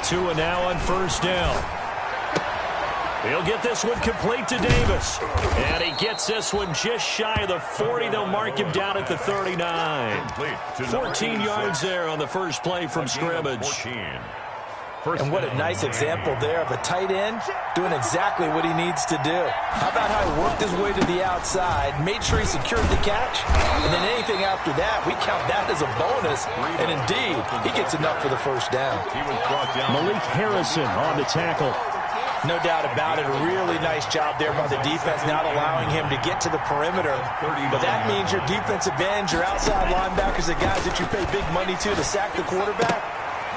Tua now on first down. He'll get this one complete to Davis. And he gets this one just shy of the 40. They'll mark him down at the 39. 14 yards there on the first play from scrimmage. And what a nice example there of a tight end doing exactly what he needs to do. How about how he worked his way to the outside, made sure he secured the catch, and then anything after that, we count that as a bonus. And indeed, he gets enough for the first down. Malik Harrison on the tackle. No doubt about it. A really nice job there by the defense, not allowing him to get to the perimeter. But that means your defensive ends, your outside linebackers, the guys that you pay big money to sack the quarterback,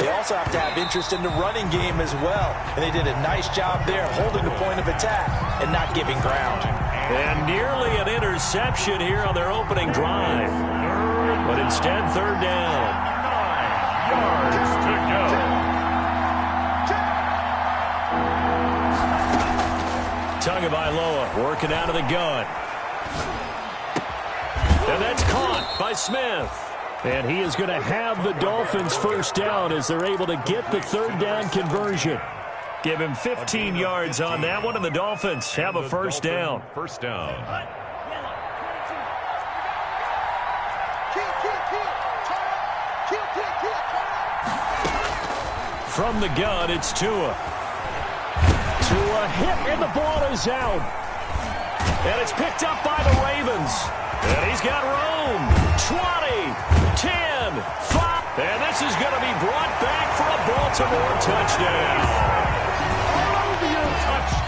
they also have to have interest in the running game as well. And they did a nice job there holding the point of attack and not giving ground. And nearly an interception here on their opening drive. But instead, third down. 9 yards to go. Tagovailoa working out of the gun. And that's caught by Smith. And he is going to have the Dolphins first down as they're able to get the third down conversion. Give him 15 yards on that one, and the Dolphins have a first down. First down. From the gun, it's Tua. Tua hit, and the ball is out. And it's picked up by the Ravens. And he's got room. 20, 10, 5. And this is going to be brought back for a Baltimore touchdown.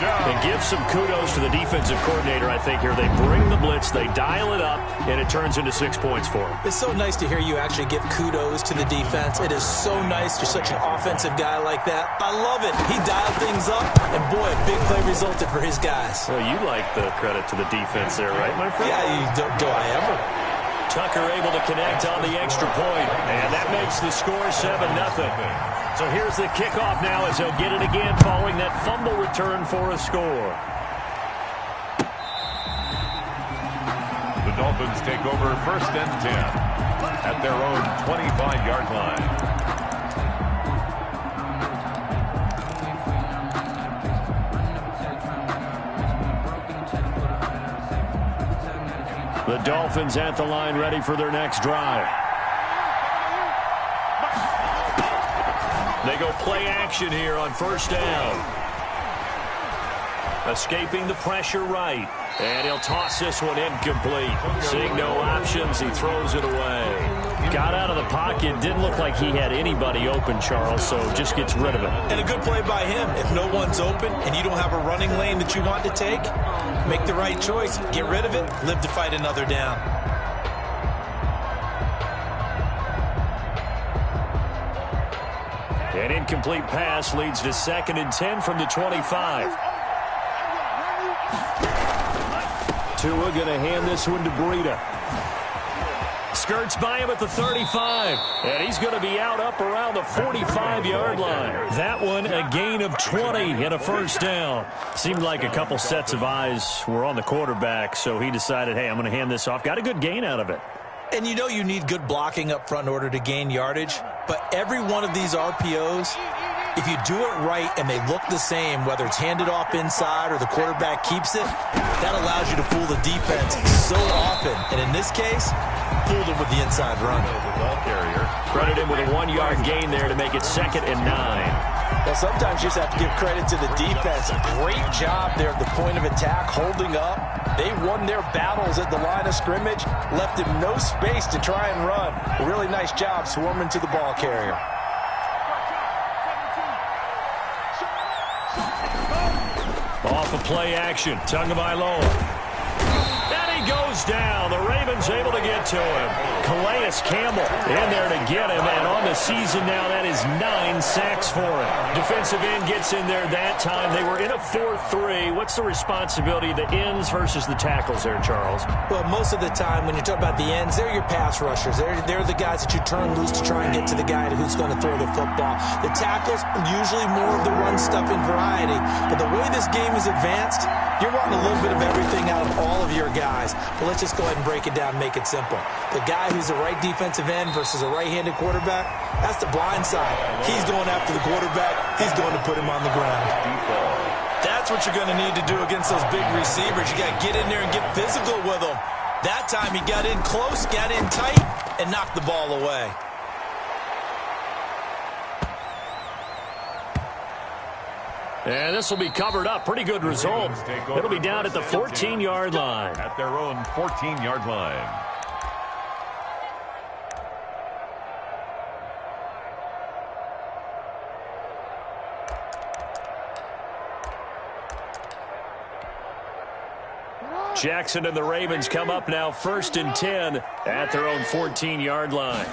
And give some kudos to the defensive coordinator, I think, here. They bring the blitz, they dial it up, and it turns into 6 points for them. It's so nice to hear you actually give kudos to the defense. It is so nice. You're such an offensive guy like that. I love it. He dialed things up, and boy, a big play resulted for his guys. Well, you like the credit to the defense there, right, my friend? Yeah, do I ever? Tucker able to connect on the extra point, and that makes the score 7-0. So here's the kickoff now as he'll get it again following that fumble return for a score. The Dolphins take over first and 10 at their own 25-yard line. The Dolphins at the line ready for their next drive. They go play action here on first down. Escaping the pressure right. And he'll toss this one incomplete. Seeing no options, he throws it away. Got out of the pocket. Didn't look like he had anybody open, Charles, so just gets rid of it. And a good play by him. If no one's open and you don't have a running lane that you want to take, make the right choice. Get rid of it. Live to fight another down. An incomplete pass leads to 2nd and 10 from the 25. Tua going to hand this one to Breida. Skirts by him at the 35. And he's going to be out up around the 45-yard line. That one a gain of 20 and a first down. Seemed like a couple sets of eyes were on the quarterback, so he decided, hey, I'm going to hand this off. Got a good gain out of it. And you know you need good blocking up front in order to gain yardage. But every one of these RPOs, if you do it right and they look the same, whether it's handed off inside or the quarterback keeps it, that allows you to fool the defense so often. And in this case, fooled him with the inside run. Credit him with a 1-yard gain there to make it 2nd and 9. Well, sometimes you just have to give credit to the defense. Great job there at the point of attack, holding up. They won their battles at the line of scrimmage, left him no space to try and run. A really nice job swarming to the ball carrier. Off of play action, Tagovailoa. And he goes down. The Ravens able to get to him. Calais Campbell in there to get him. And on the season now, that is 9 sacks for him. Defensive end gets in there that time. They were in a 4-3. What's the responsibility of the ends versus the tackles there, Charles? Well, most of the time when you talk about the ends, they're your pass rushers. They're the guys that you turn loose to try and get to the guy who's going to throw the football. The tackles, usually more of the run-stuffing variety. But the way this game is advanced, you're wanting a little bit of everything out of all of your guys. But let's just go ahead and break it down and make it simple. The guy who's a right defensive end versus a right-handed quarterback, that's the blind side. He's going after the quarterback. He's going to put him on the ground. That's what you're going to need to do against those big receivers. You got to get in there and get physical with them. That time he got in close, got in tight, and knocked the ball away. And this will be covered up. Pretty good result. It'll be down at the 14-yard line. At their own 14-yard line. Jackson and the Ravens come up now 1st and 10 at their own 14-yard line.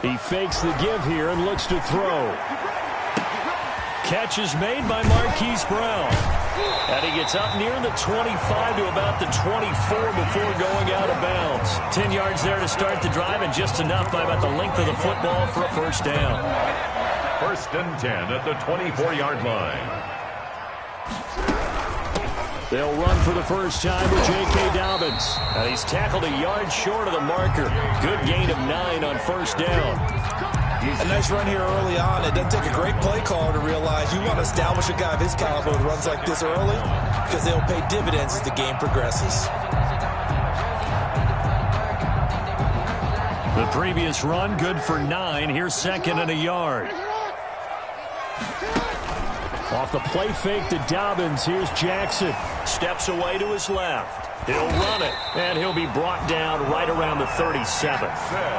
He fakes the give here and looks to throw. Catch is made by Marquise Brown. And he gets up near the 25 to about the 24 before going out of bounds. 10 yards there to start the drive, and just enough by about the length of the football for a first down. 1st and 10 at the 24-yard line. They'll run for the first time with J.K. Dobbins. And he's tackled a yard short of the marker. Good gain of 9 on first down. A nice run here early on. It doesn't take a great play caller to realize you want to establish a guy of his caliber who runs like this early, because they'll pay dividends as the game progresses. The previous run, good for 9. Here's 2nd and a yard. Off the play fake to Dobbins, here's Jackson. Steps away to his left. He'll run it, and he'll be brought down right around the 37.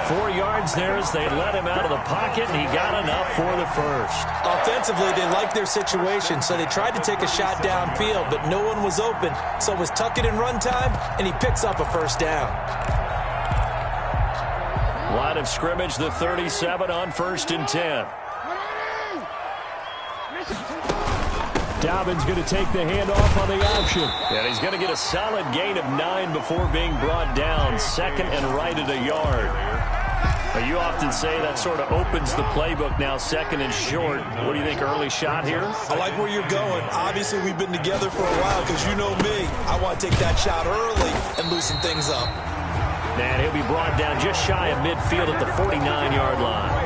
4 yards there as they let him out of the pocket, and he got enough for the first. Offensively, they liked their situation, so they tried to take a shot downfield, but no one was open, so it was tuck it in run time, and he picks up a first down. Line of scrimmage, the 37 on 1st and 10. Dobbins going to take the handoff on the option. And he's going to get a solid gain of 9 before being brought down. 2nd and right at a yard. Now, you often say that sort of opens the playbook now, 2nd and short. What do you think, early shot here? I like where you're going. Obviously, we've been together for a while because you know me. I want to take that shot early and loosen things up. And he'll be brought down just shy of midfield at the 49-yard line.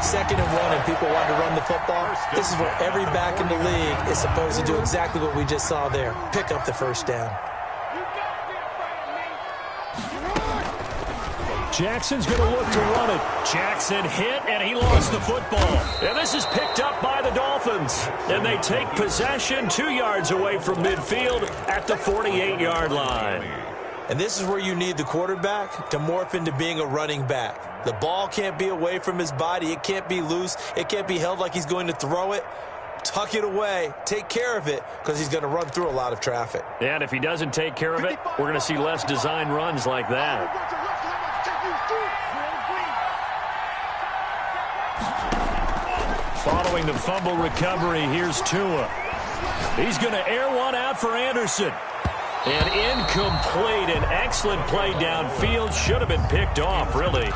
2nd and 1, and people want to run the football. This is where every back in the league is supposed to do exactly what we just saw there. Pick up the first down. Jackson's going to look to run it. Jackson hit, and he lost the football. And this is picked up by the Dolphins. And they take possession 2 yards away from midfield at the 48-yard line. And this is where you need the quarterback to morph into being a running back. The ball can't be away from his body. It can't be loose. It can't be held like he's going to throw it. Tuck it away. Take care of it, because he's going to run through a lot of traffic. And if he doesn't take care of it, we're going to see less design runs like that. Following the fumble recovery, here's Tua. He's going to air one out for Anderson. And incomplete. An excellent play downfield. Should have been picked off, really.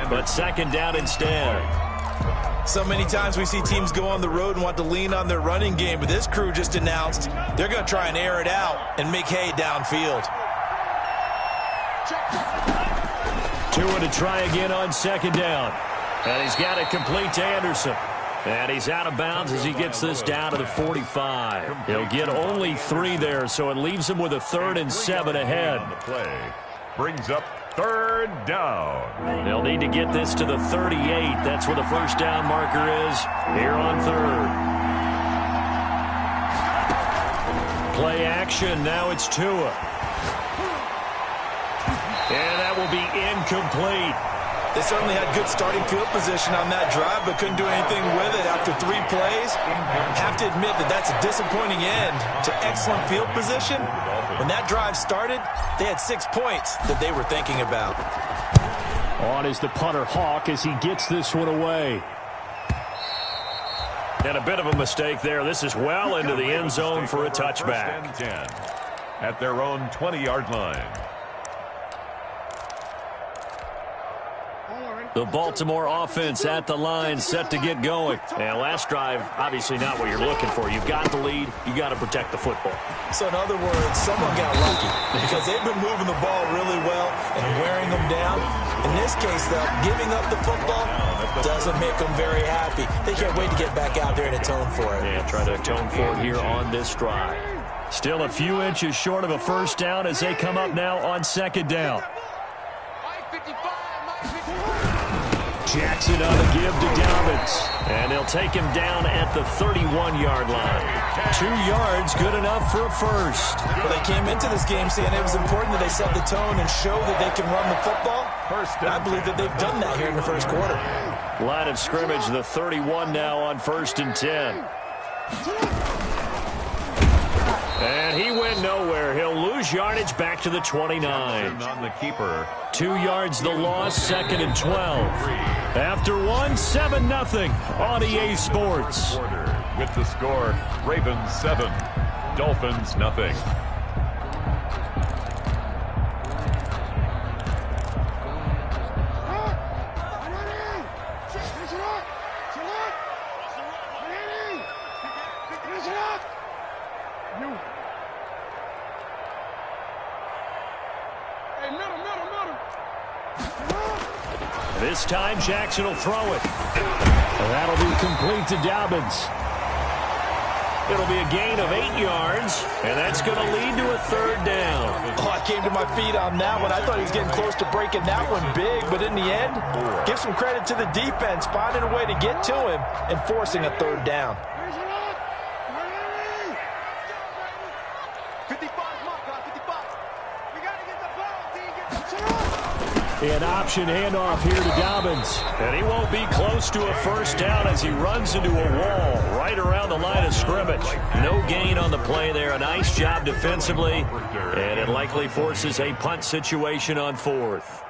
But 2nd down instead. So many times we see teams go on the road and want to lean on their running game, but this crew just announced they're going to try and air it out and make hay downfield. Tua to try again on 2nd down. And he's got it complete to Anderson. And he's out of bounds as he gets this down to the 45. He'll get only 3 there, so it leaves him with a 3rd and 7 ahead. The play brings up 3rd down. They'll need to get this to the 38. That's where the first down marker is here on 3rd. Play action. Now it's Tua. And that will be incomplete. They certainly had good starting field position on that drive, but couldn't do anything with it after 3 plays. Have to admit that that's a disappointing end to excellent field position. When that drive started, they had 6 points that they were thinking about. On is the punter, Hawk, as he gets this one away. And a bit of a mistake there. This is well into the end zone for a touchback. 10 at their own 20-yard line. The Baltimore offense at the line, set to get going. And last drive, obviously not what you're looking for. You've got the lead. You got to protect the football. So in other words, someone got lucky because they've been moving the ball really well and wearing them down. In this case, though, giving up the football doesn't make them very happy. They can't wait to get back out there and atone for it. Yeah, try to atone for it here on this drive. Still a few inches short of a first down as they come up now on second down. Jackson on the give to Dobbins. And they'll take him down at the 31-yard line. 2 yards, good enough for a first. Well, they came into this game saying it was important that they set the tone and show that they can run the football. And I believe that they've done that here in the first quarter. Line of scrimmage, the 31 now on 1st and 10. And he went nowhere. He'll lose yardage back to the 29. On the keeper. 2 yards the loss, 2nd and 12. After one, 7-0 on EA Sports. With the score, Ravens 7, Dolphins nothing. This time, Jackson will throw it. That'll be complete to Dobbins. It'll be a gain of 8 yards, and that's going to lead to a 3rd down. Oh, I came to my feet on that one. I thought he was getting close to breaking that one big, but in the end, give some credit to the defense, finding a way to get to him and forcing a 3rd down. An option handoff here to Dobbins. And he won't be close to a first down as he runs into a wall right around the line of scrimmage. No gain on the play there. A nice job defensively. And it likely forces a punt situation on 4th.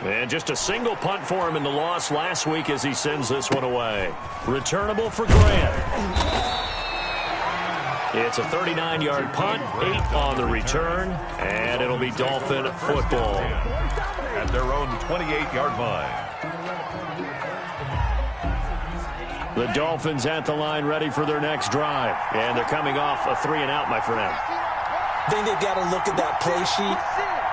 And just a single punt for him in the loss last week as he sends this one away. Returnable for Grant. It's a 39-yard punt, 8 on the return, and it'll be Dolphin football. At their own 28-yard line. The Dolphins at the line ready for their next drive. And they're coming off a 3-and-out, my friend. I think they've got to look at that play sheet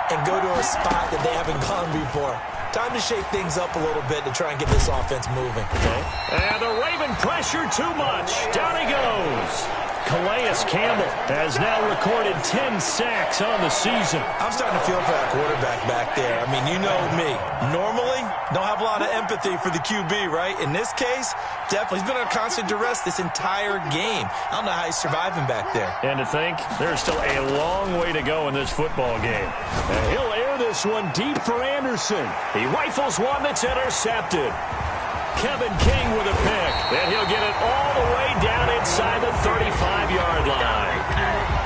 and go to a spot that they haven't gone before. Time to shake things up a little bit to try and get this offense moving. Okay. And the Raven pressure too much. Down he goes. Calais Campbell has now recorded 10 sacks on the season. I'm starting to feel for that quarterback back there. I mean, you know me. Normally, don't have a lot of empathy for the QB, right? In this case, definitely. He's been under constant duress this entire game. I don't know how he's surviving back there. And to think, there's still a long way to go in this football game. And he'll air this one deep for Anderson. He rifles one that's intercepted. Kevin King with a pick, and he'll get it all the way down inside the 35-yard line.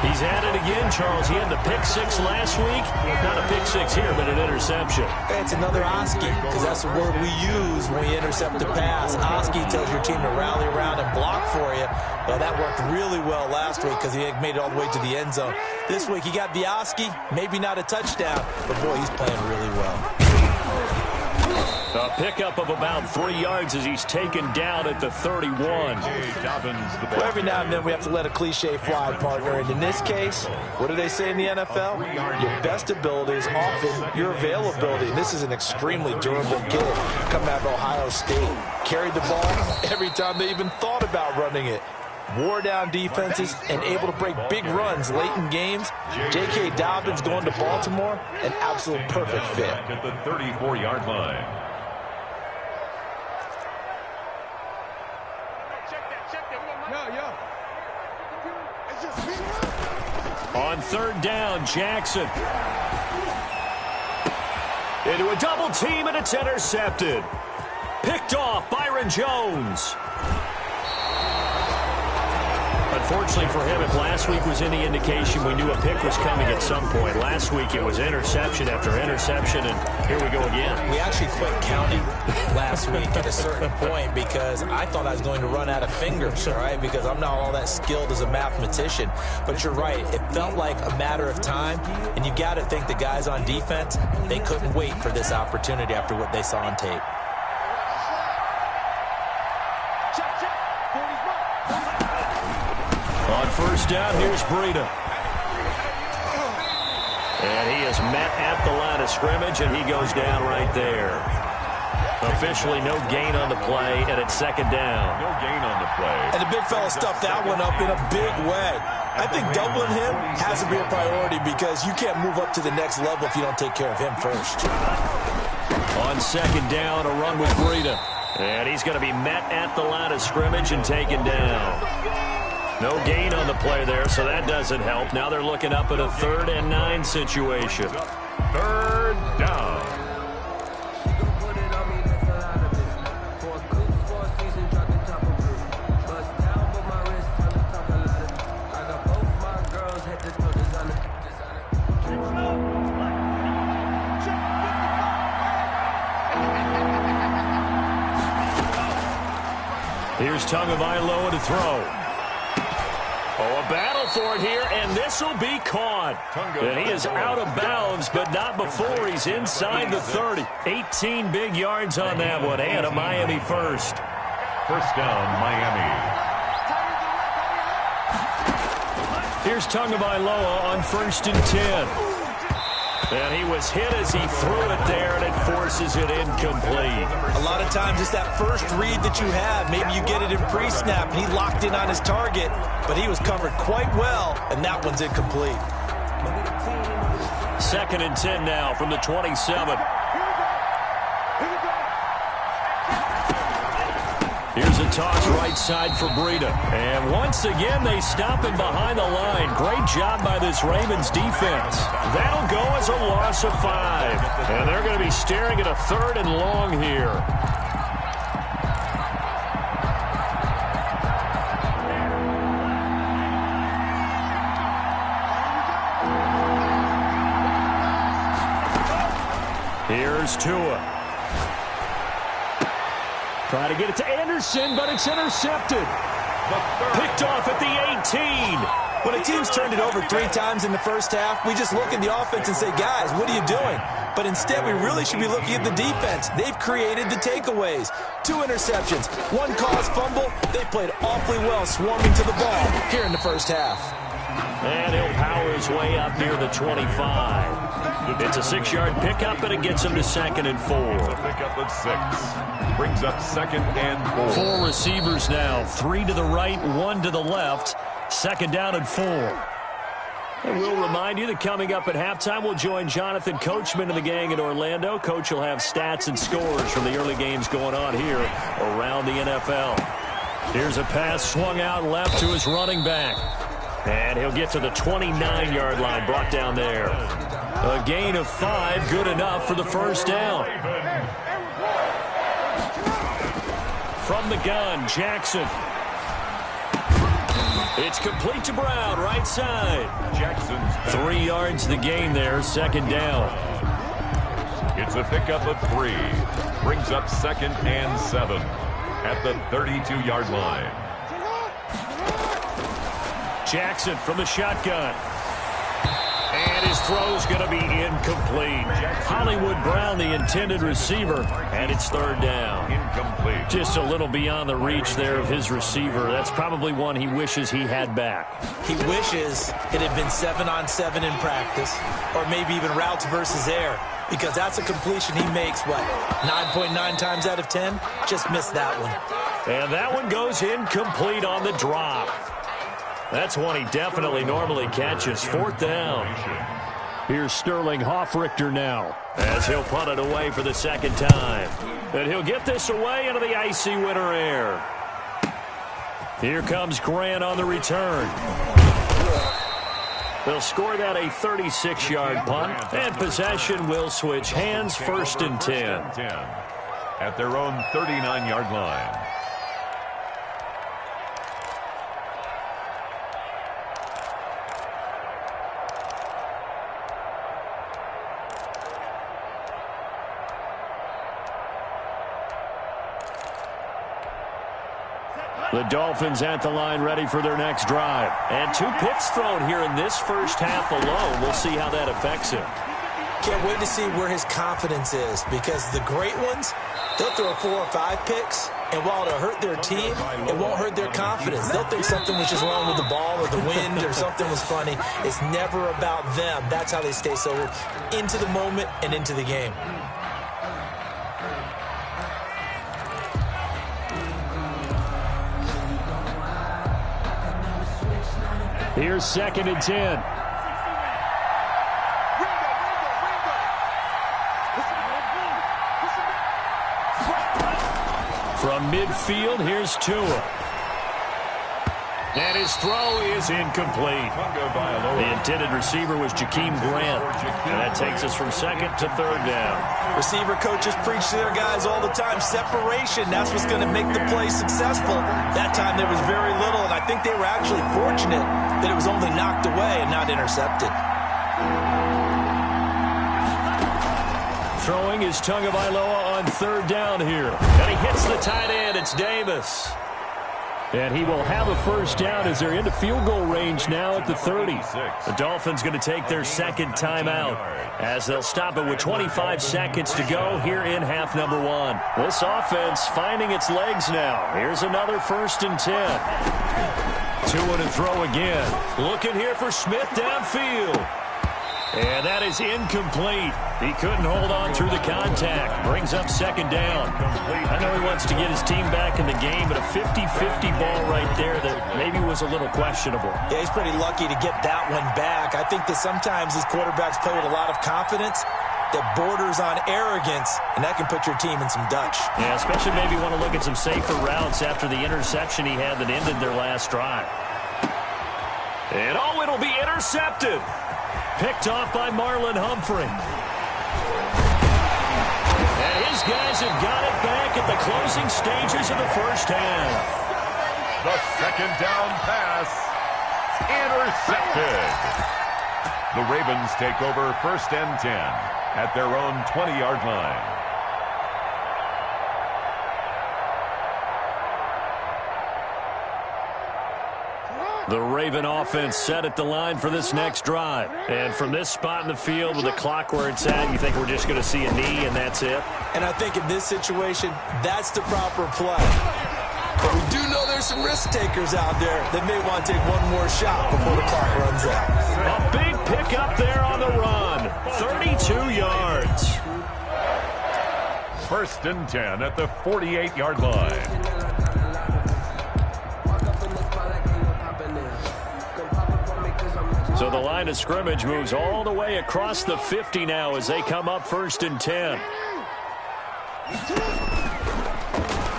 He's at it again, Charles. He had the pick 6 last week. Not a pick 6 here, but an interception. It's another Oski, because that's the word we use when we intercept a pass. Oski tells your team to rally around and block for you. Well, that worked really well last week because he made it all the way to the end zone. This week, he got the Oski, maybe not a touchdown, but boy, he's playing really well. A pickup of about 3 yards as he's taken down at the 31. Well, every now and then we have to let a cliche fly, partner. And in this case, what do they say in the NFL? Your best ability is often your availability. And this is an extremely durable kid coming out of Ohio State. Carried the ball every time they even thought about running it. Wore down defenses and able to break big runs late in games. J.K. Dobbins going to Baltimore, an absolute perfect fit. At the 34-yard line. On 3rd down, Jackson. Into a double team, and it's intercepted. Picked off, Byron Jones. A Unfortunately for him, if last week was any indication, we knew a pick was coming at some point. Last week it was interception after interception, and here we go again. We actually quit counting last week at a certain point because I thought I was going to run out of fingers, all right, because I'm not all that skilled as a mathematician. But you're right. It felt like a matter of time, and you got to think the guys on defense, they couldn't wait for this opportunity after what they saw on tape. On first down, here's Breida. And he is met at the line of scrimmage, and he goes down right there. Officially no gain on the play, and it's second down. No gain on the play. And the big fella stuffed that one up in a big way. I think doubling him has to be a priority because you can't move up to the next level if you don't take care of him first. On second down, a run with Breida. And he's going to be met at the line of scrimmage and taken down. No gain on the play there, so that doesn't help. Now they're looking up at a 3rd and 9 situation. 3rd down. Here's Tagovailoa to throw. Oh, a battle for it here, and this will be caught. And he is out of bounds, but not before he's inside the 30. 18 big yards on that one, and a Miami first. First down, Miami. Here's Tagovailoa on 1st and 10. And he was hit as he threw it there, and it forces it incomplete. A lot of times it's that first read that you have. Maybe you get it in pre-snap, and he locked in on his target, but he was covered quite well, and that one's incomplete. 2nd and 10 now from the 27. Here's a toss right side for Breida. And once again, they stop him behind the line. Great job by this Ravens defense. That'll go as a loss of 5. And they're going to be staring at a 3rd and long here. Here's Tua. Try to get it to Anderson, but it's intercepted. Picked off at the 18. When a team's turned it over 3 times in the first half, we just look at the offense and say, guys, what are you doing? But instead, we really should be looking at the defense. They've created the takeaways. 2 interceptions, 1 caused fumble. They played awfully well swarming to the ball here in the first half. And he'll power his way up near the 25. It's a 6-yard pickup, and it gets him to 2nd and 4. Pickup at 6. Brings up 2nd and 4. 4 receivers now. 3 to the right, 1 to the left. 2nd down and 4. And we'll remind you that coming up at halftime, we'll join Jonathan Coachman and the gang in Orlando. Coach will have stats and scores from the early games going on here around the NFL. Here's a pass swung out left to his running back. And he'll get to the 29-yard line, brought down there. A gain of 5, good enough for the first down. From the gun, Jackson. It's complete to Brown, right side. Jackson's 3 yards the gain there, 2nd down. It's a pickup of 3. Brings up 2nd and 7 at the 32-yard line. Jackson from the shotgun. And his throw's going to be incomplete. Hollywood Brown, the intended receiver, and it's 3rd down. Incomplete. Just a little beyond the reach there of his receiver. That's probably one he wishes he had back. He wishes it had been 7-on-7 in practice, or maybe even routes versus air, because that's a completion he makes, 9.9 times out of 10? Just missed that one. And that one goes incomplete on the drop. That's one he definitely normally catches. 4th down. Here's Sterling Hoffrichter now as he'll punt it away for the 2nd time. And he'll get this away into the icy winter air. Here comes Grant on the return. They'll score that a 36-yard punt, and possession will switch hands, 1st and 10. At their own 39-yard line. The Dolphins at the line ready for their next drive. And 2 picks thrown here in this first half alone. We'll see how that affects him. Can't wait to see where his confidence is, because the great ones, they'll throw 4 or 5 picks, and while it'll hurt their team, it won't hurt their confidence. They'll think something was just wrong with the ball or the wind or something was funny. It's never about them. That's how they stay so into the moment and into the game. Here's 2nd and 10. From midfield, here's Tua. And his throw is incomplete. The intended receiver was Jakeem Grant. And that takes us from 2nd to 3rd down. Receiver coaches preach to their guys all the time. Separation, that's what's going to make the play successful. That time there was very little, and I think they were actually fortunate that it was only knocked away and not intercepted. Throwing is Tagovailoa on 3rd down here. And he hits the tight end. It's Davis. And he will have a first down as they're into field goal range now at the 30. The Dolphins going to take their 2nd timeout as they'll stop it with 25 seconds to go here in half number 1. This offense finding its legs now. Here's another 1st and 10. Tua to throw again. Looking here for Smith downfield. And that is incomplete. He couldn't hold on through the contact. Brings up 2nd down. I know he wants to get his team back in the game, but a 50-50 ball right there that maybe was a little questionable. Yeah, he's pretty lucky to get that one back. I think that sometimes these quarterbacks play with a lot of confidence that borders on arrogance, and that can put your team in some Dutch. Yeah, especially maybe want to look at some safer routes after the interception he had that ended their last drive. And oh, it'll be intercepted. Picked off by Marlon Humphrey. And his guys have got it back at the closing stages of the first half. The 2nd down pass, intercepted. The Ravens take over 1st and 10 at their own 20-yard line. The Raven offense set at the line for this next drive. And from this spot in the field with the clock where it's at, you think we're just going to see a knee and that's it? And I think in this situation, that's the proper play. But we do know there's some risk takers out there that may want to take one more shot before the clock runs out. A big pickup there on the run. 32 yards. 1st and 10 at the 48-yard line. So the line of scrimmage moves all the way across the 50 now as they come up 1st and 10.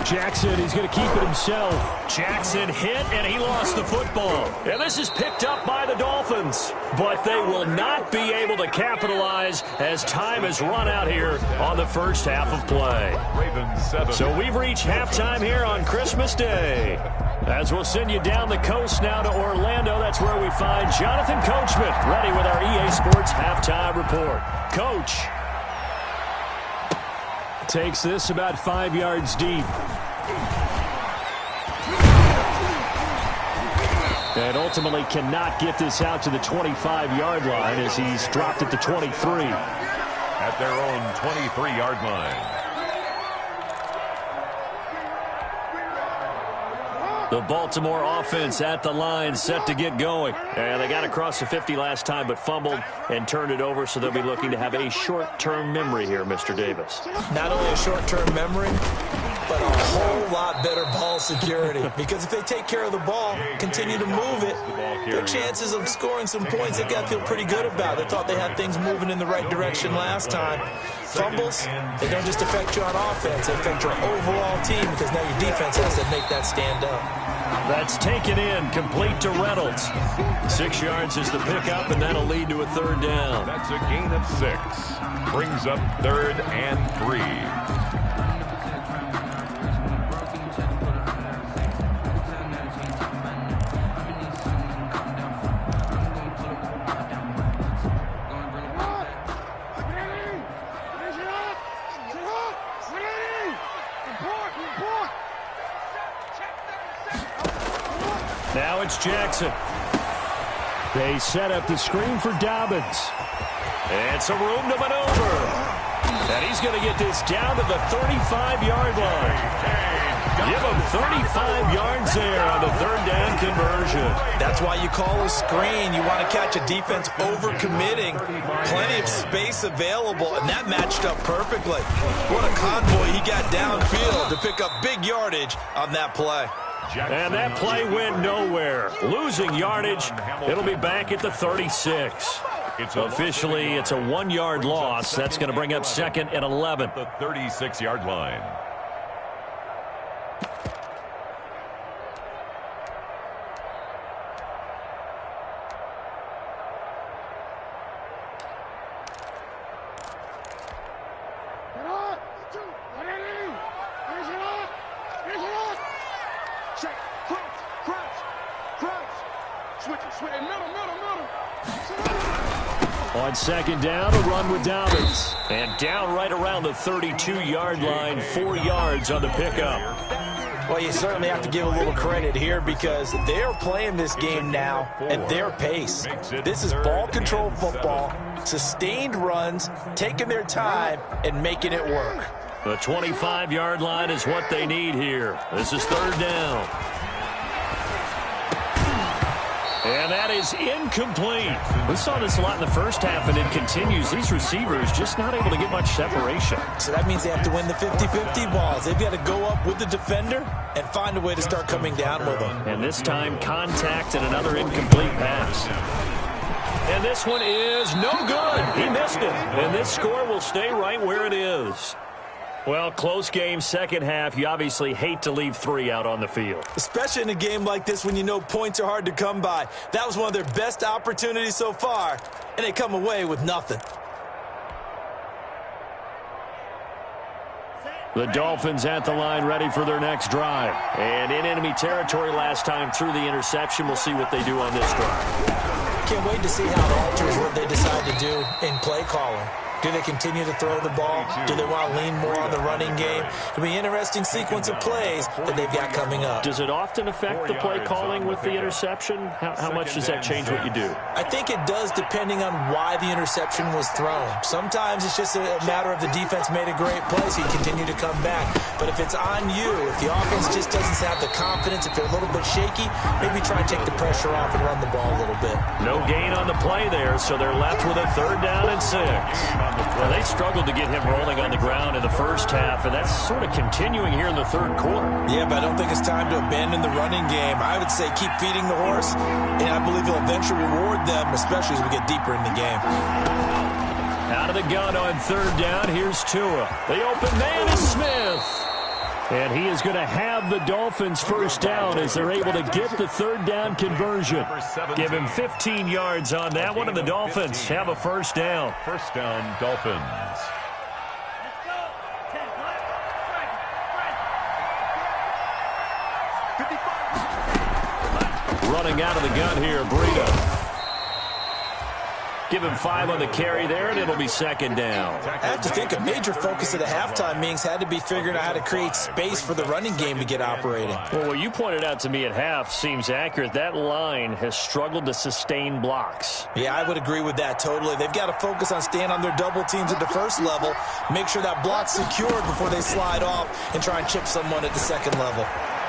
Jackson, he's going to keep it himself. Jackson hit, and he lost the football. And this is picked up by the Dolphins. But they will not be able to capitalize as time has run out here on the first half of play. So we've reached halftime here on Christmas Day. As we'll send you down the coast now to Orlando, that's where we find Jonathan Coachman, ready with our EA Sports Halftime Report. Coach takes this about 5 yards deep. And ultimately cannot get this out to the 25-yard line as he's dropped at the 23. At their own 23-yard line. The Baltimore offense at the line set to get going. And they got across the 50 last time but fumbled and turned it over, so they'll be looking to have a short-term memory here, Mr. Davis. Not only a short-term memory, but a whole lot better ball security. Because if they take care of the ball, continue to move it, their chances of scoring some points, they got to feel pretty good about. They thought they had things moving in the right direction last time. Fumbles, they don't just affect you on offense, they affect your overall team because now your defense has to make that stand up. That's taken in, complete to Reynolds. 6 yards is the pickup, and that'll lead to a 3rd down. That's a gain of 6. Brings up 3rd and 3. Now it's Jackson. They set up the screen for Dobbins. And some room to maneuver. And he's going to get this down to the 35-yard line. Give him 35 yards there on the third down conversion. That's why you call a screen. You want to catch a defense over-committing. Plenty of space available, and that matched up perfectly. What a convoy he got downfield to pick up big yardage on that play. And that play went nowhere. Losing yardage, it'll be back at the 36. Officially, it's a 1-yard loss. That's going to bring up 2nd and 11. The 36-yard line. On 2nd down, a run with Dobbins. And down right around the 32-yard line, 4 yards on the pickup. Well, you certainly have to give a little credit here because they're playing this game now at their pace. This is ball control football, sustained runs, taking their time, and making it work. The 25-yard line is what they need here. This is 3rd down. And that is incomplete. We saw this a lot in the first half, and it continues. These receivers just not able to get much separation. So that means they have to win the 50-50 balls. They've got to go up with the defender and find a way to start coming down with them. And this time, contact and another incomplete pass. And this one is no good. He missed it. And this score will stay right where it is. Well, close game, second half. You obviously hate to leave 3 out on the field. Especially in a game like this when you know points are hard to come by. That was one of their best opportunities so far, and they come away with nothing. The Dolphins at the line ready for their next drive. And in enemy territory last time through the interception. We'll see what they do on this drive. Can't wait to see how it alters what they decide to do in play calling. Do they continue to throw the ball? Do they want to lean more on the running game? It'll be an interesting sequence of plays that they've got coming up. Does it often affect the play calling with the interception? How much does that change what you do? I think it does depending on why the interception was thrown. Sometimes it's just a matter of the defense made a great play, so you continue to come back. But if it's on you, if the offense just doesn't have the confidence, if they're a little bit shaky, maybe try and take the pressure off and run the ball a little bit. No gain on the play there, so they're left with a 3rd down and 6. Well, they struggled to get him rolling on the ground in the first half, and that's sort of continuing here in the 3rd quarter. Yeah, but I don't think it's time to abandon the running game. I would say keep feeding the horse, and I believe he'll eventually reward them, especially as we get deeper in the game. Out of the gun on 3rd down, here's Tua. The open man is Smith. And he is going to have the Dolphins 1st down as they're able to get the 3rd down conversion. Give him 15 yards on that one, and the Dolphins have a 1st down. 1st down, Dolphins. Running out of the gun here, Breida. Give him 5 on the carry there, and it'll be 2nd down. I have to think a major focus of the halftime meetings had to be figuring out how to create space for the running game to get operating. Well, what you pointed out to me at half seems accurate. That line has struggled to sustain blocks. Yeah, I would agree with that totally. They've got to focus on staying on their double teams at the first level, make sure that block's secured before they slide off and try and chip someone at the 2nd level.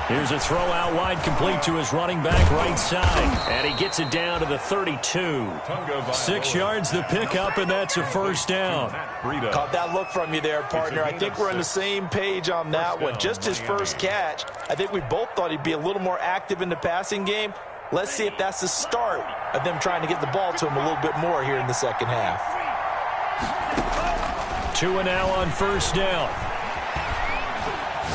Here's a throw out wide, complete to his running back right side. And he gets it down to the 32. 6 yards the pickup, and that's a 1st down. Caught that look from you there, partner. I think we're on the same page on that one. Just his first catch. I think we both thought he'd be a little more active in the passing game. Let's see if that's the start of them trying to get the ball to him a little bit more here in the second half. Tua now on 1st down.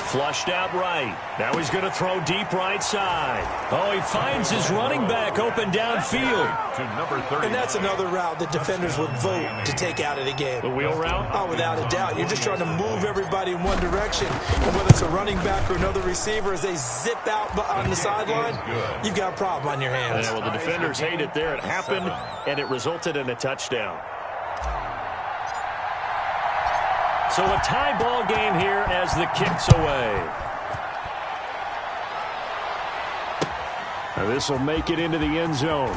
Flushed out right. Now he's going to throw deep right side. Oh, he finds his running back open downfield. To number 30. And that's another route that defenders would vote to take out of the game. The wheel route? Oh, without a doubt. You're just trying to move everybody in one direction. And whether it's a running back or another receiver, as they zip out on the sideline, you've got a problem on your hands. Yeah, well, the defenders hate it there. It happened, and it resulted in a touchdown. So a tie ball game here as the kick's away. This will make it into the end zone.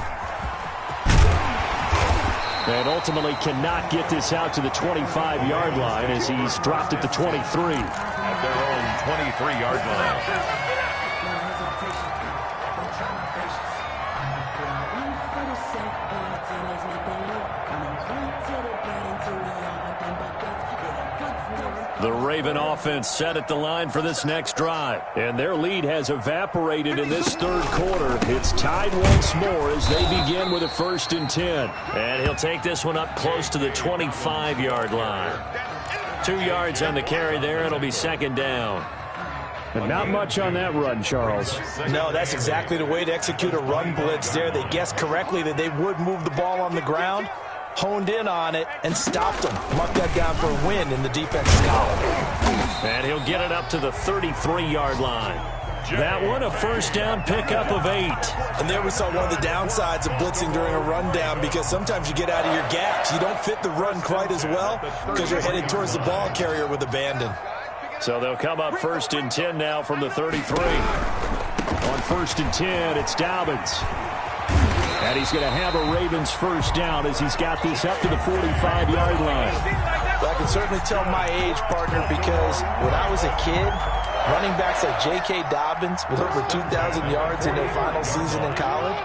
And ultimately cannot get this out to the 25-yard line as he's dropped at the 23. At their own 23-yard line. The Raven offense set at the line for this next drive. And their lead has evaporated in this third quarter. It's tied once more as they begin with a 1st and 10. And he'll take this one up close to the 25-yard line. 2 yards on the carry there. It'll be 2nd down. And not much on that run, Charles. No, that's exactly the way to execute a run blitz there. They guessed correctly that they would move the ball on the ground, honed in on it, and stopped them. Mark that down for a win in the defense's column. And he'll get it up to the 33-yard line. That one, a 1st down pickup of 8. And there we saw one of the downsides of blitzing during a rundown, because sometimes you get out of your gaps. You don't fit the run quite as well because you're headed towards the ball carrier with abandon. So they'll come up 1st and 10 now from the 33. On 1st and 10, it's Dobbins. And he's going to have a Ravens 1st down as he's got this up to the 45-yard line. Well, I can certainly tell my age, partner, because when I was a kid, running backs like J.K. Dobbins with over 2,000 yards in their final season in college,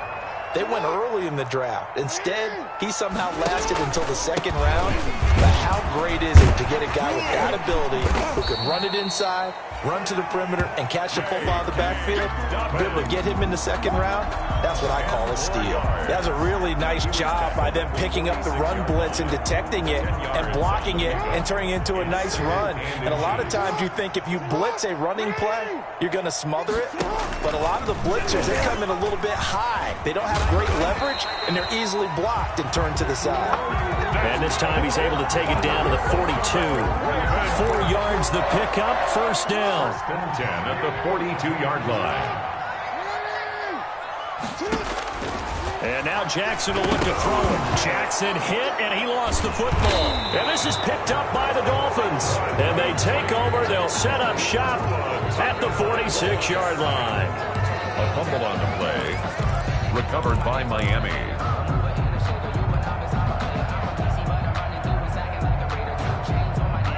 they went early in the draft. Instead, he somehow lasted until the 2nd round. But how great is it to get a guy with that ability who can run it inside, run to the perimeter, and catch the football in the backfield? Be able to get him in the 2nd round? That's what I call a steal. That was a really nice job by them picking up the run blitz and detecting it and blocking it and turning it into a nice run. And a lot of times you think if you blitz a running play, you're going to smother it. But a lot of the blitzers, they come in a little bit high. They don't have great leverage, and they're easily blocked and turned to the side. And this time he's able to take it down to the 42. 4 yards the pickup, 1st down. 1st and 10 at the 42-yard line. And now Jackson will look to throw it. Jackson hit, and he lost the football. And this is picked up by the Dolphins. And they take over. They'll set up shop at the 46-yard line. A fumble on the play. Recovered by Miami.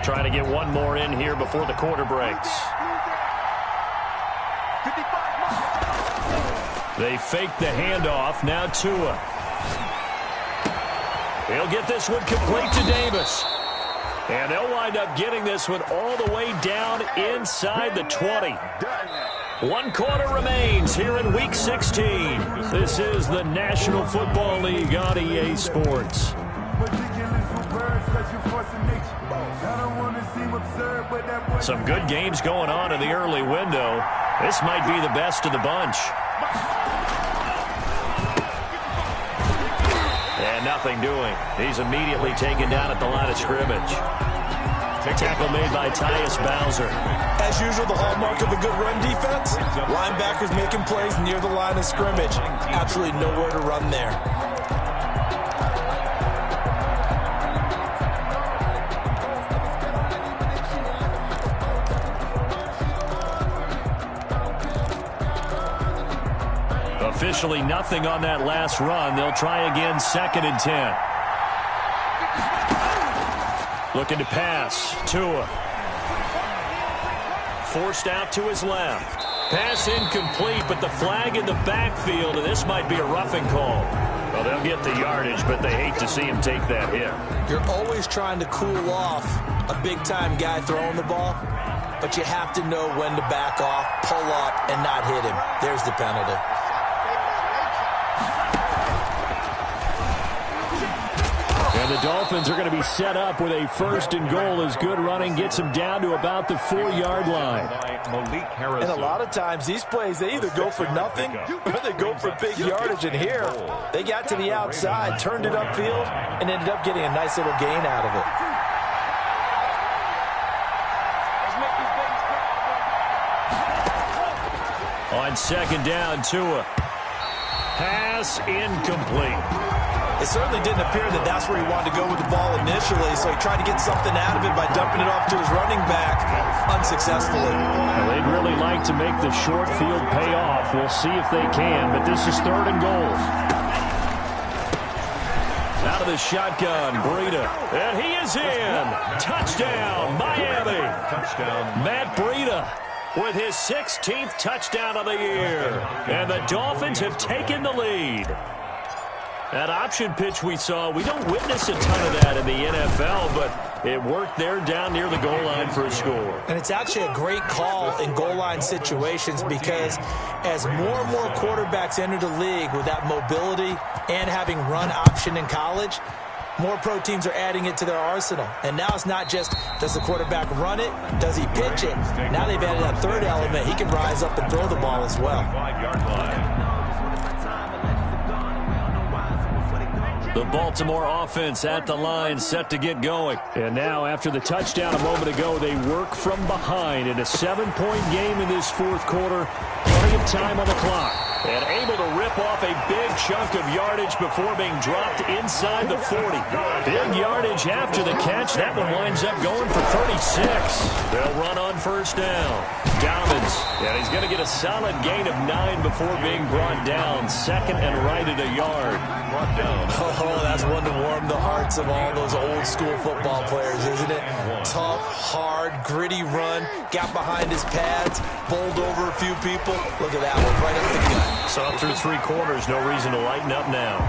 Trying to get one more in here before the quarter breaks. They fake the handoff. Now Tua. He'll get this one complete to Davis. And they'll wind up getting this one all the way down inside the 20. 1 quarter remains here in Week 16. This is the National Football League on EA Sports. Some good games going on in the early window. This might be the best of the bunch. And nothing doing. He's immediately taken down at the line of scrimmage. Tackle made by Tyus Bowser. As usual, the hallmark of a good run defense, linebackers making plays near the line of scrimmage. Absolutely nowhere to run there. Officially nothing on that last run. They'll try again, 2nd and 10. Looking to pass. Tua. Forced out to his left. Pass incomplete, but the flag in the backfield, and this might be a roughing call. Well, they'll get the yardage, but they hate to see him take that hit. You're always trying to cool off a big-time guy throwing the ball, but you have to know when to back off, pull up, and not hit him. There's the penalty. And the Dolphins are going to be set up with a 1st and goal as good running gets them down to about the 4-yard line. And a lot of times these plays, they either go for nothing or they go for big yardage. And here, they got to the outside, turned it upfield, and ended up getting a nice little gain out of it. On 2nd down, Tua. Pass incomplete. It certainly didn't appear that that's where he wanted to go with the ball initially, so he tried to get something out of it by dumping it off to his running back unsuccessfully. Well, they'd really like to make the short field pay off. We'll see if they can, but this is 3rd and goal. Out of the shotgun, Breida, and he is in. Touchdown, Miami. Touchdown. Matt Breida with his 16th touchdown of the year. And the Dolphins have taken the lead. That option pitch we saw, we don't witness a ton of that in the NFL, but it worked there down near the goal line for a score. And it's actually a great call in goal line situations because as more and more quarterbacks enter the league with that mobility and having run option in college, more pro teams are adding it to their arsenal. And now it's not just, does the quarterback run it? Does he pitch it? Now they've added that third element. He can rise up and throw the ball as well. 5-yard line. The Baltimore offense at the line, set to get going. And now, after the touchdown a moment ago, they work from behind in a 7-point game in this 4th quarter. Plenty of time on the clock. And able to rip off a big chunk of yardage before being dropped inside the 40. Big yardage after the catch. That one winds up going for 36. They'll run on 1st down. Dobbins, and he's going to get a solid gain of 9 before being brought down. 2nd and right at a yard. Brought down. Oh, that's one to warm the hearts of all those old-school football players, isn't it? Tough, hard, gritty run. Got behind his pads, bowled over a few people. Look at that one, right up the gut. So up through 3 quarters, no reason to lighten up now.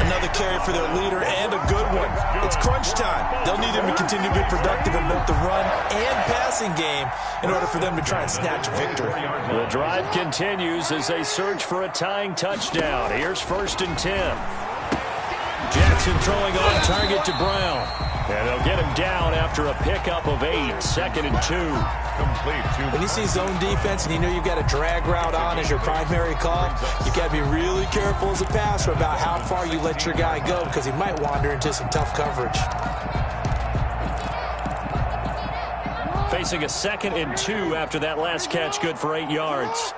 Another carry for their leader and a good one. It's crunch time. They'll need him to continue to be productive in both the run and passing game in order for them to try and snatch a victory. The drive continues as they search for a tying touchdown. Here's 1st and 10. Jackson throwing on target to Brown. And they'll get him down after a pickup of 8. 2nd and 2. Complete. When you see zone defense and you know you've got a drag route on as your primary call, you've got to be really careful as a passer about how far you let your guy go because he might wander into some tough coverage. Facing a 2nd and 2 after that last catch, good for 8 yards.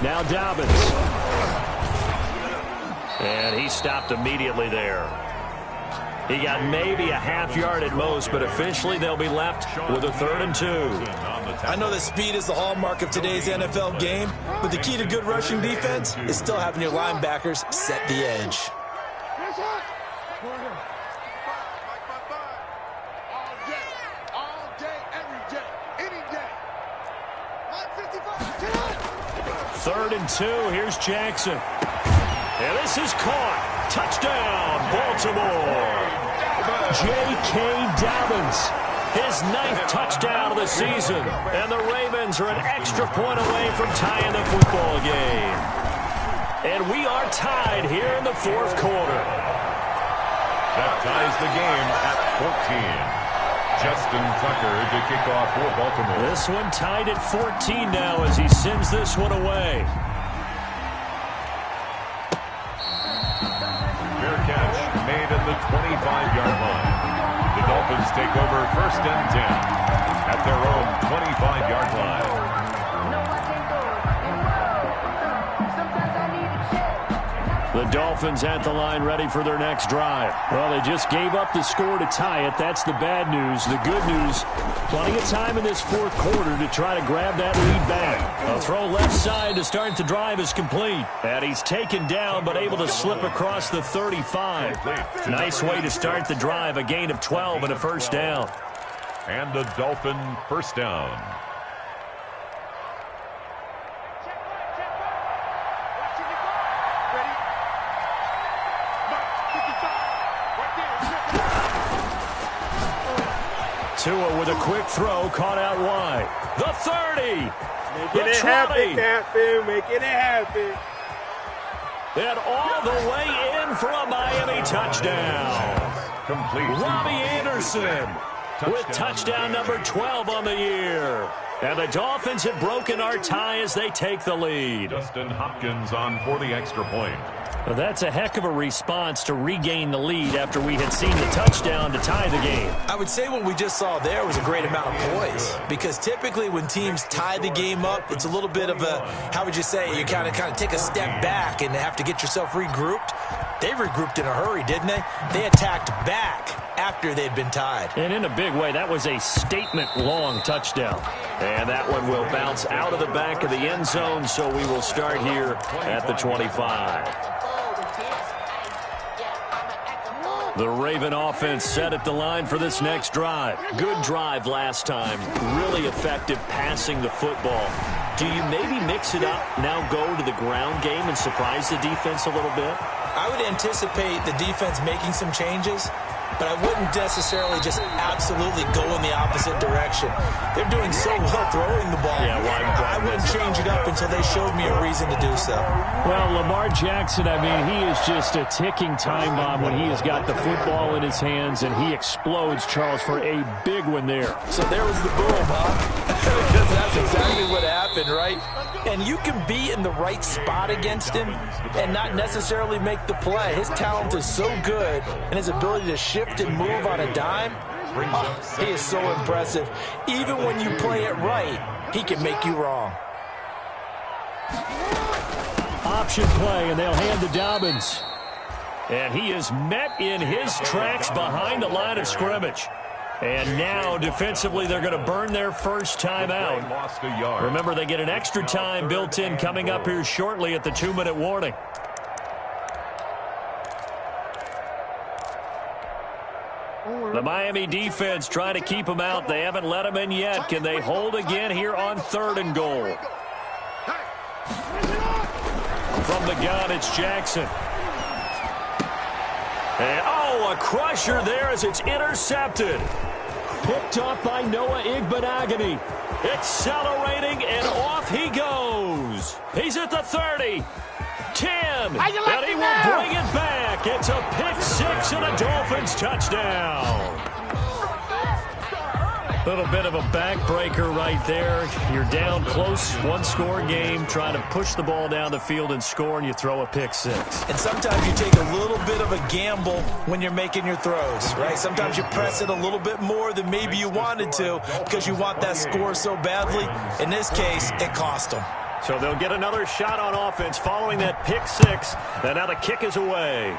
Now Dobbins. And he stopped immediately there. He got maybe a half yard at most, but officially they'll be left with a 3rd and 2. I know that speed is the hallmark of today's NFL game, but the key to good rushing defense is still having your linebackers set the edge. Third and 2. Here's Jackson. And this is caught. Touchdown, Baltimore. J.K. Dobbins, his 9th touchdown of the season. And the Ravens are an extra point away from tying the football game. And we are tied here in the 4th quarter. That ties the game at 14. Justin Tucker to kick off for Baltimore. This one tied at 14 now as he sends this one away. Fair catch made at the 25-yard line. The Dolphins take over 1st and 10 at their own 25-yard line. The Dolphins at the line ready for their next drive. Well, they just gave up the score to tie it. That's the bad news. The good news, plenty of time in this 4th quarter to try to grab that lead back. A throw left side to start the drive is complete. And he's taken down but able to slip across the 35. Nice way to start the drive. A gain of 12 and a 1st down. And a Dolphin 1st down. Tua with a quick throw, caught out wide. The 30. Make it happen, Captain. Make it happen. And all the way in for a Miami touchdown. Complete. Robbie Anderson with touchdown number 12 on the year. And the Dolphins have broken our tie as they take the lead. Justin Hopkins on for the extra point. Well, that's a heck of a response to regain the lead after we had seen the touchdown to tie the game. I would say what we just saw there was a great amount of poise, because typically when teams tie the game up, it's a little bit of a, how would you say, you kind of take a step back and have to get yourself regrouped. They regrouped in a hurry, didn't they? They attacked back after they'd been tied. And in a big way, that was a statement-long touchdown. And that one will bounce out of the back of the end zone, so we will start here at the 25. The Raven offense set at the line for this next drive. Good drive last time. Really effective passing the football. Do you maybe mix it up, now go to the ground game and surprise the defense a little bit? I would anticipate the defense making some changes, but I wouldn't necessarily just absolutely go in the opposite direction. They're doing so well throwing the ball. Yeah, I wouldn't change it up until they showed me a reason to do so. Well, Lamar Jackson, I mean, he is just a ticking time bomb when he has got the football in his hands, and he explodes, Charles, for a big one there. So there was the boom, huh? Because that's exactly what happened, right? And you can be in the right spot against him and not necessarily make the play. His talent is so good, and his ability to shift and move on a dime, he is so impressive. Even when you play it right, he can make you wrong. Option play, and they'll hand to Dobbins. And he is met in his tracks behind the line of scrimmage. And now, defensively, they're going to burn their first timeout. Remember, they get an extra time built in coming up here shortly at the 2-minute warning. The Miami defense trying to keep them out. They haven't let them in yet. Can they hold again here on 3rd and goal? From the gun, it's Jackson. And, oh, a crusher there as it's intercepted. Picked off by Noah Igbenogany. Accelerating, and off he goes. He's at the 30. 10. And he will bring it back. It's a pick 6 and a Dolphins touchdown. Little bit of a backbreaker right there. You're down close, one-score game, trying to push the ball down the field and score, and you throw a pick 6. And sometimes you take a little bit of a gamble when you're making your throws, right? Sometimes you press it a little bit more than maybe you wanted to because you want that score so badly. In this case, it cost them. So they'll get another shot on offense following that pick 6, and now the kick is away.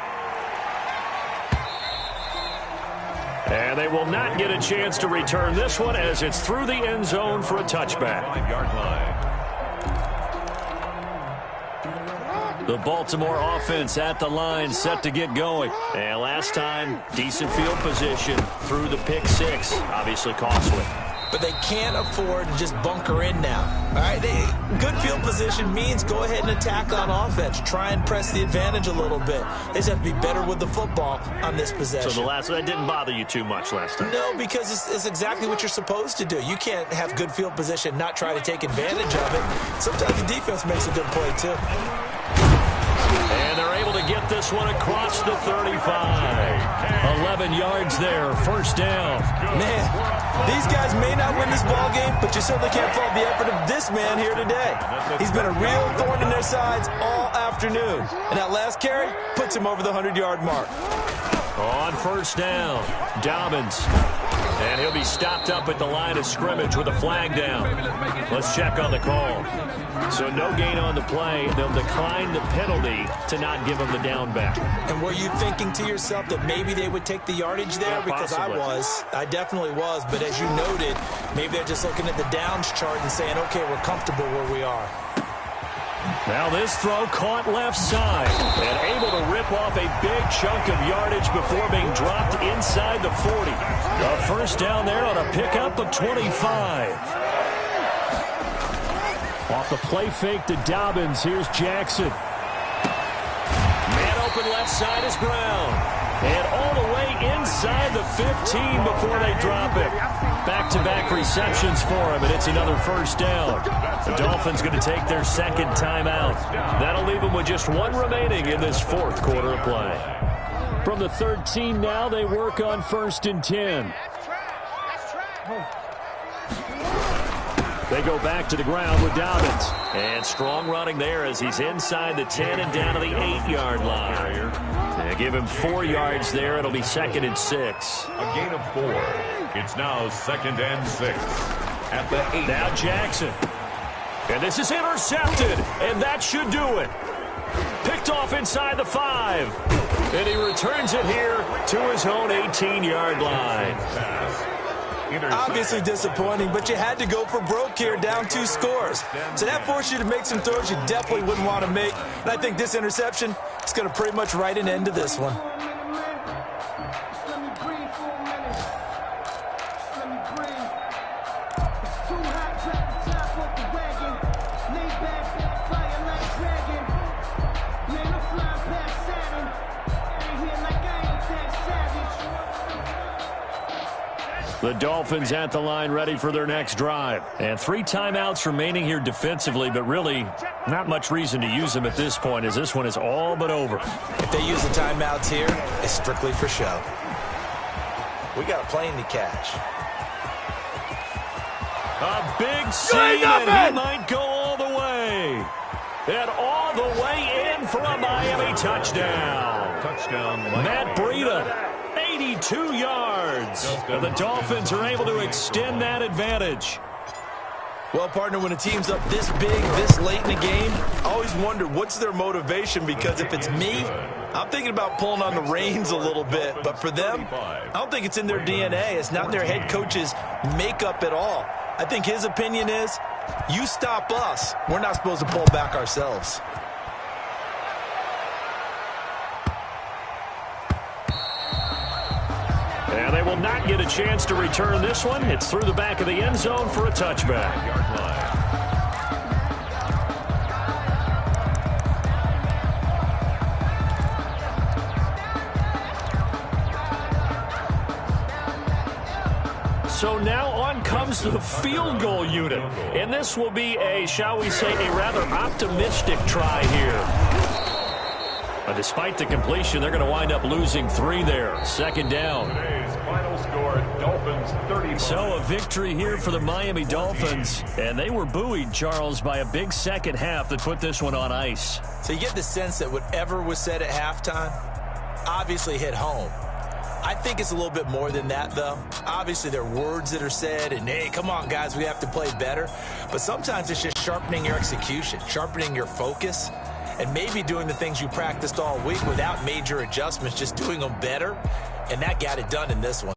And they will not get a chance to return this one as it's through the end zone for a touchback. 5-yard line. The Baltimore offense at the line, set to get going. And last time, decent field position through the pick 6, obviously costly. But they can't afford to just bunker in now. All right, good field position means go ahead and attack on offense. Try and press the advantage a little bit. They just have to be better with the football on this possession. So that didn't bother you too much last time? No, because it's exactly what you're supposed to do. You can't have good field position, not try to take advantage of it. Sometimes the defense makes a good play, too. And they're able to get this one across the 35. 11 yards there, first down. Man, these guys may not win this ball game, but you certainly can't fault the effort of this man here today. He's been a real thorn in their sides all afternoon. And that last carry puts him over the 100-yard mark. On first down, Dobbins. And he'll be stopped up at the line of scrimmage with a flag down. Let's check on the call. So no gain on the play. They'll decline the penalty to not give him the down back. And were you thinking to yourself that maybe they would take the yardage there? Yeah, because possibly. I definitely was. But as you noted, maybe they're just looking at the downs chart and saying, okay, we're comfortable where we are. Now this throw caught left side and able to rip off a big chunk of yardage before being dropped inside the 40. A first down there on a pickup of 25. Off the play fake to Dobbins. Here's Jackson. Man open left side is Brown. And all the way inside the 15 before they drop it. Back-to-back receptions for him, and it's another first down. The Dolphins going to take their second timeout. That'll leave them with just one remaining in this fourth quarter of play. From the 13 now, they work on 1st and 10. They go back to the ground with Dobbins. And strong running there as he's inside the 10 and down to the 8-yard line. They give him 4 yards there. It'll be 2nd and 6. A gain of 4. It's now 2nd and 6 at the 8. Now Jackson. And this is intercepted. And that should do it. Picked off inside the 5. And he returns it here to his own 18-yard line. Obviously disappointing, but you had to go for broke here, down 2 scores. So that forced you to make some throws you definitely wouldn't want to make. And I think this interception is going to pretty much write an end to this one. The Dolphins at the line ready for their next drive. And 3 timeouts remaining here defensively, but really not much reason to use them at this point as this one is all but over. If they use the timeouts here, it's strictly for show. We got a plane to catch. A big seam, and he might go all the way. And all the way in for a Miami touchdown. Touchdown. Matt Breida. 82 yards. And the Dolphins are able to extend that advantage. Well, partner, when a team's up this big, this late in the game, I always wonder what's their motivation, because if it's me, I'm thinking about pulling on the reins a little bit. But for them, I don't think it's in their DNA. It's not in their head coach's makeup at all. I think his opinion is, you stop us, we're not supposed to pull back ourselves. And they will not get a chance to return this one. It's through the back of the end zone for a touchback. So now on comes the field goal unit. And this will be a, shall we say, a rather optimistic try here. But despite the completion, they're going to wind up losing 3 there. 2nd down. Today's final score, Dolphins 35. So a victory here for the Miami Dolphins. And they were buoyed, Charles, by a big second half that put this one on ice. So you get the sense that whatever was said at halftime obviously hit home. I think it's a little bit more than that, though. Obviously, there are words that are said, and, hey, come on, guys, we have to play better. But sometimes it's just sharpening your execution, sharpening your focus, and maybe doing the things you practiced all week without major adjustments, just doing them better. And that got it done in this one.